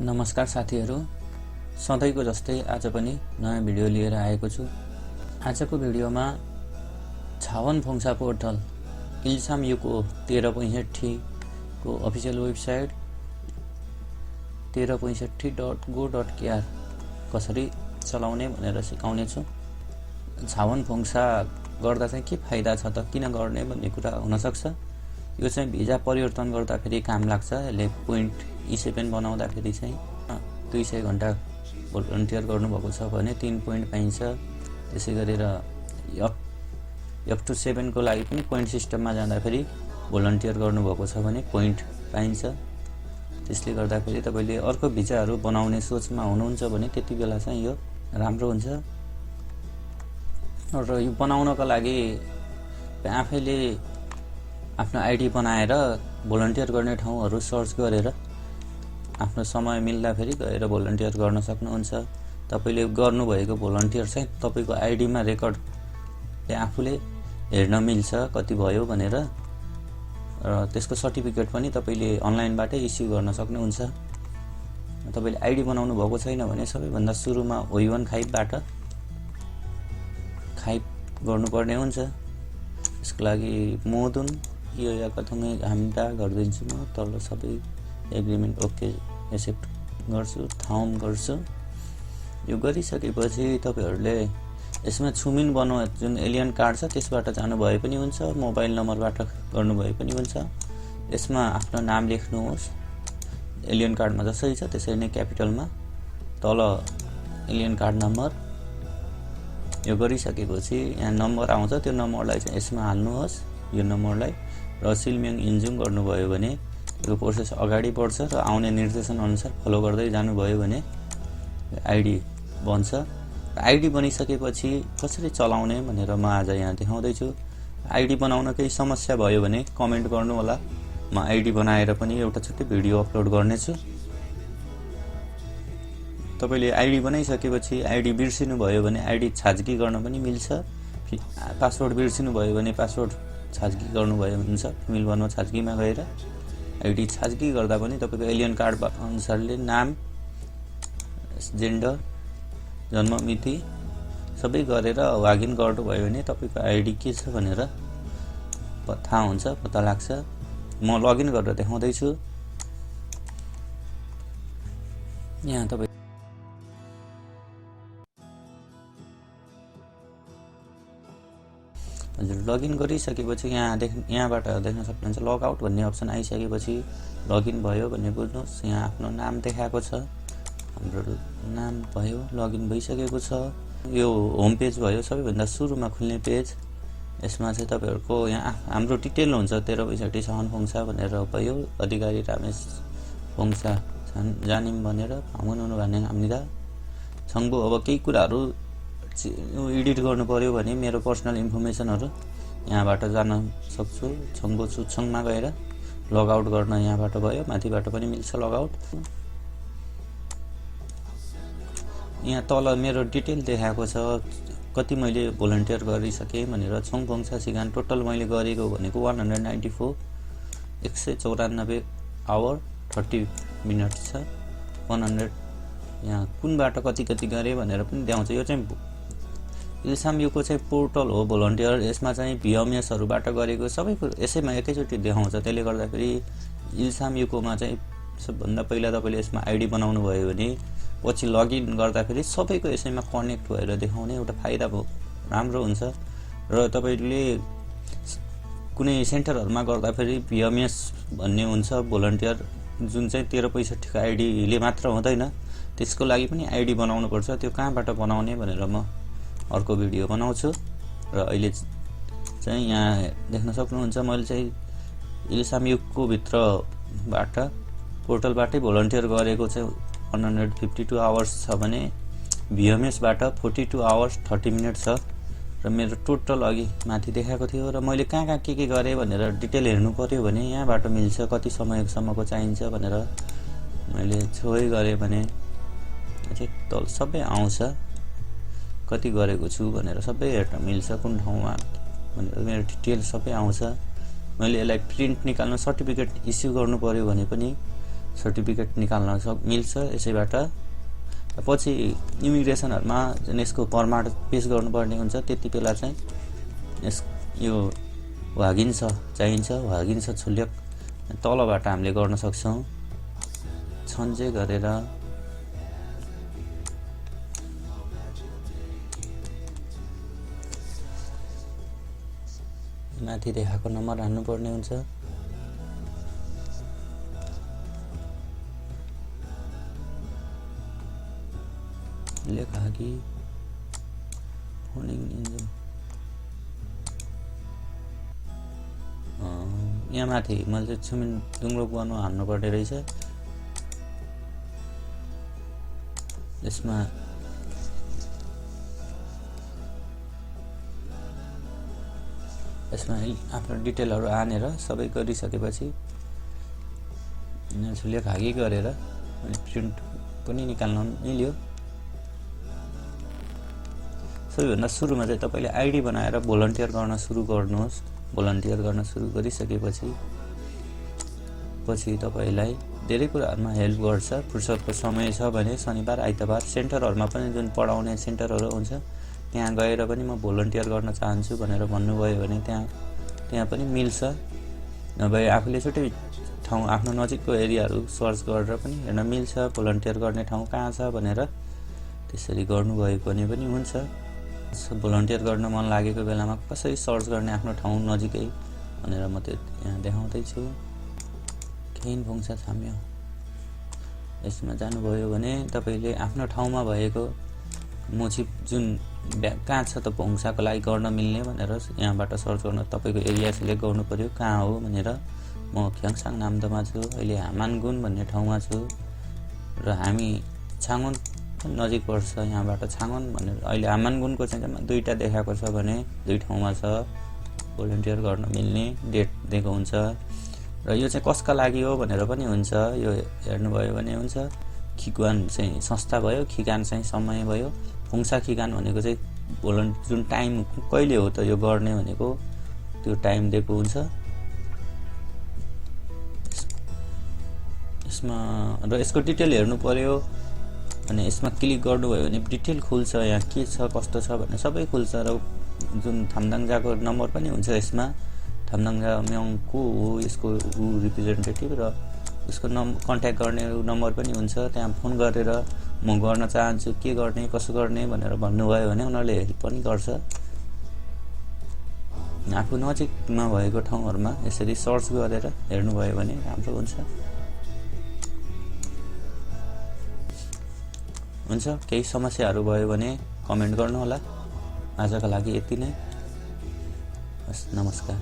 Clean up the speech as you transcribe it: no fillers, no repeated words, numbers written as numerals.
नमस्कार साथीहरू, सधैँको जस्तै आज पनि नयाँ भिडियो लिएर आएको छु। आजको भिडियोमा जावनबोंसापोर्टल इल्सामयुको 1365 को अफिसियल वेबसाइट 1365.go.kr कसरी चलाउने भनेर सिकाउने छु। जावनबोंसा गर्दा चाहिँ के फाइदा छ त, किन गर्ने भन्ने कुरा हुन सक्छ। यो चाहिँ भिजा परिवर्तन गर्दा फेरि काम लाग्छ। यसले पोइन्ट E7 बनाउँदाखेरि चाहिँ 200 घण्टा भोलन्टियर गर्नुभएको छ भने 3 पोइन्ट पाइन्छ। त्यसै गरेर up to 7 को लागि पनि पोइन्ट सिस्टममा जाँदाखेरि भोलन्टियर गर्नुभएको छ भने पोइन्ट पाइन्छ। त्यसले गर्दाखेरि तपाईले अर्को भिजाहरू बनाउने सोचमा हुनुहुन्छ भने त्यति बेला चाहिँ यो राम्रो हुन्छ। र यो बनाउनको लागि आफैले आफ्नो आइडी बनाएर भोलन्टियर गर्ने ठाउँहरू सर्च गरेर आफ्नो समय मिल्दाखेरि गएर भोलन्टियर गर्न सक्नुहुन्छ। तपाईले गर्नुभएको भोलन्टियर चाहिँ तपाईको आइडीमा रेकर्डले आफूले हेर्न मिल्छ कति भयो भनेर, र त्यसको सर्टिफिकेट पनि तपाईले अनलाइनबाटै इस्यु गर्न सक्नुहुन्छ। तपाईले आइडी बनाउनु भएको छैन भने सबैभन्दा सुरुमा O15 बाट गर्नुपर्ने हुन्छ। यसको लागि मोदुन यो या कथमै हामीटा गर्दिन्छु म। तल सबै एग्रिमेन्ट ओके एक्सेप्ट गर्छु, थाउम गर्छु। यो गरिसकेपछि तपाईहरुले यसमा छुमिन बनाउ जुन एलियन कार्ड छ त्यसबाट जानु भए पनि हुन्छ, मोबाइल नम्बरबाट गर्नु भए पनि हुन्छ। यसमा आफ्नो नाम लेख्नुहोस्। एलियन कार्डमा जसरी छ त्यसरी नै क्यापिटलमा, तल एलियन कार्ड नम्बर। यो गरिसकेपछि यहाँ नम्बर आउँछ, त्यो नम्बरलाई चाहिँ यसमा हाल्नुहोस्। यो नम्बरलाई र सिलम्याङ इन्जुङ गर्नुभयो भने यो प्रोसेस अगाडि बढ्छ र आउने निर्देशन अनुसार फलो गर्दै जानुभयो भने आइडी बन्छ। आइडी बनिसकेपछि कसरी चलाउने भनेर म आज यहाँ देखाउँदै छु। आइडी बनाउन केही समस्या भयो भने कमेन्ट गर्नु होला। म आइडी बनाएर पनि एउटा छुट्टै भिडियो अपलोड गर्ने छु। तपाईले आइडी बनाइसकेपछि आइडी बिर्सिनु भयो भने आइडी छाजगी गर्न पनि मिल्छ। पासवर्ड बिर्सिनु भयो भने पासवर्ड छाजगी गर्नुभयो भने फिमेल भन्नु छाजगीमा गएर आइडी छाजगी गर्दा पनि तपाईको एलियन कार्ड अनुसारले नाम, जेन्डर, जन्म मिति सबै गरेर लगिन गर्नुभयो भने तपाईको आइडी के छ भनेर थाहा हुन्छ, पत्ता लाग्छ। म लगइन गरेर देखाउँदै छु। यहाँ तपाई हजुर लगइन गरिसकेपछि यहाँबाट देख्न सक्नुहुन्छ लग आउट भन्ने अप्सन आइसकेपछि लगइन भयो भन्ने बुझ्नुहोस्। यहाँ आफ्नो नाम देखाएको छ, हाम्रो नाम भयो, लगइन भइसकेको छ। यो होम पेज भयो, सबैभन्दा सुरुमा खुल्ने पेज। यसमा चाहिँ तपाईहरुको यहाँ हाम्रो डिटेल हुन्छ। 1365 जावनबोंसा भनेर भयो, अधिकारी रमेश बोंसा जानिम भनेर भामुनु भन्ने हामीदा छंगबो। अब केही कुराहरू एडिट गर्नु पर्यो भने मेरो पर्सनल इन्फर्मेसनहरु यहाँबाट जान सक्छु। छंगबो सुछङमा गएर लग आउट गर्न यहाँबाट भयो, माथिबाट पनि मिल्छ लग आउट। यहाँ तल मेरो डिटेल देखाएको छ, कति मैले भोलन्टियर गरिसके भनेर। जावनबोंसा सिगान टोटल मैले गरेको भनेको 194 194 आवर 30 मिनेट छ। 100 यहाँ कुनबाट कति गरे भनेर पनि देखाउँछ। यो चाहिँ इल्सामयुको चाहिँ पोर्टल हो भोलन्टियर। यसमा चाहिँ VMS हरुबाट गरेको सबै यसैमा एकैचोटी देखाउँछ। त्यसले गर्दाखेरि इल्सामयुकोमा चाहिँ सबभन्दा पहिला तपाईले यसमा आइडी बनाउनु भयो भने पछि लगइन गर्दाखेरि सबैको यसैमा कनेक्ट भएर देखाउने एउटा फाइदा राम्रो हुन्छ। र तपाईले कुनै सेन्टरहरुमा गर्दाखेरि VMS भन्ने हुन्छ भोलन्टियर, जुन चाहिँ 1365 को आइडीले मात्र हुँदैन। त्यसको लागि पनि आइडी बनाउनु पर्छ। त्यो कहाँबाट बनाउने भनेर म अर्को भिडियो बनाउँछु। र अहिले चाहिँ यहाँ देख्न सक्नुहुन्छ मैले चाहिँ इल्सामयुको भित्रबाट पोर्टलबाटै भोलन्टियर गरेको चाहिँ 152 आवर्स छ भने VMS बाट 42 आवर्स 30 मिनेट छ। र मेरो टोटल अघि माथि देखाएको थियो। र मैले कहाँ के गरे भनेर डिटेल हेर्नु पर्यो भने यहाँबाट मिल्छ, कति समयसम्मको चाहिन्छ भनेर। मैले छोइ गरे भने तल सबै आउँछ, कति गरेको छु भनेर सबै हेर्न मिल्छ, कुन ठाउँमा भनेर मेरो डिटेल सबै आउँछ। मैले यसलाई प्रिन्ट निकाल्न सर्टिफिकेट इस्यु गर्नु पर्यो भने पनि सर्टिफिकेट निकाल्न मिल्छ यसैबाट। पछि इमिग्रेसनहरुमा जुन यसको प्रमाण पेश गर्नुपर्ने हुन्छ त्यति बेला चाहिँ यो चाहिन्छ वागिन्छ छुल्यक तलबाट हामीले गर्न सक्छौं। छन्जे गरेर माथि देखाएको नम्बर हाल्नुपर्ने हुन्छ। लेखाकी फोनिङ इन्जिन यहाँ माथि मैले छुमिन दुङ्ग्रो गर्नु हाल्नुपर्ने रहेछ। यसमा आफ्नो डिटेलहरु हानेर सबै गरिसकेपछि यहाँ छुले भागी गरेर प्रिन्ट पनि निकाल्न मिल्यो। सबैभन्दा सुरुमा चाहिँ तपाईले आईडी बनाएर भोलन्टियर गर्न सुरु गर्नुहोस्। भोलन्टियर गर्न सुरु गरिसकेपछि तपाईलाई धेरै कुराहरुमा हेल्प गर्छ। फुर्सदको समय छ भने शनिबार आइतबार सेन्टरहरुमा पनि जुन पढाउने सेन्टरहरु हुन्छ त्यहाँ गएर पनि म भोलन्टियर गर्न चाहन्छु भनेर भन्नुभयो भने त्यहाँ पनि मिल्छ। नभए आफूले छुट्टै ठाउँ आफ्नो नजिकको एरियाहरु सर्च गरेर पनि हेर्न मिल्छ भोलन्टियर गर्ने ठाउँ कहाँ छ भनेर। त्यसरी गर्नुभयो भने पनि हुन्छ। भोलन्टियर गर्न मन लागेको बेलामा कसरी सर्च गर्ने आफ्नो ठाउँ नजिकै भनेर म यहाँ देखाउँदै छु। केही भोंसा छाम्यो यसमा जानुभयो भने तपाईले आफ्नो ठाउँमा भएको मोचिप जुन कहाँ छ त भोंसाको लागि गर्न मिल्ने भनेर यहाँबाट सर्च गर्न तपाईको एरिया सिलेक्ट गर्नु पर्यो कहाँ हो भनेर। म ख्याङसाङ नामदमा छु, अहिले हामानगुन भन्ने ठाउँमा छु र हामी छाङन नजिक पर्छ यहाँबाट छाङन भनेर। अहिले हामानगुनको चाहिँ दुईटा देखाएको छ भने दुई ठाउँमा छ भोलन्टियर गर्न मिल्ने डेट दिएको हुन्छ र यो चाहिँ कसका लागि हो भनेर पनि हुन्छ। यो हेर्नुभयो भने हुन्छ। खिगान चाहिँ संस्था भयो, खिगान चाहिँ समय भयो। भोंसा खिगान भनेको चाहिँ जुन टाइम कहिले हो त यो गर्ने भनेको त्यो टाइम दिएको हुन्छ। यसमा र यसको डिटेल हेर्नु पर्यो अनि यसमा क्लिक गर्नुभयो भने डिटेल खुल्छ। यहाँ के छ कस्तो छ भन्ने सबै खुल्छ र जुन थामदाङजाको नम्बर पनि हुन्छ यसमा। थामदाङजा म्याङको हो यसको रिप्रेजेन्टेटिभ र उसको कन्ट्याक्ट गर्ने नम्बर पनि हुन्छ। त्यहाँ फोन गरेर म गर्न चाहन्छु के गर्ने कसो गर्ने भनेर भन्नुभयो भने उनीहरुले हेल्प पनि गर्छ। आफू नजिकमा भएको ठाउँहरुमा यसरी सर्च गरेर हेर्नुभयो भने राम्रो हुन्छ। केही समस्याहरु भयो भने कमेन्ट गर्नु होला। आजका लागि यति नै। नमस्कार।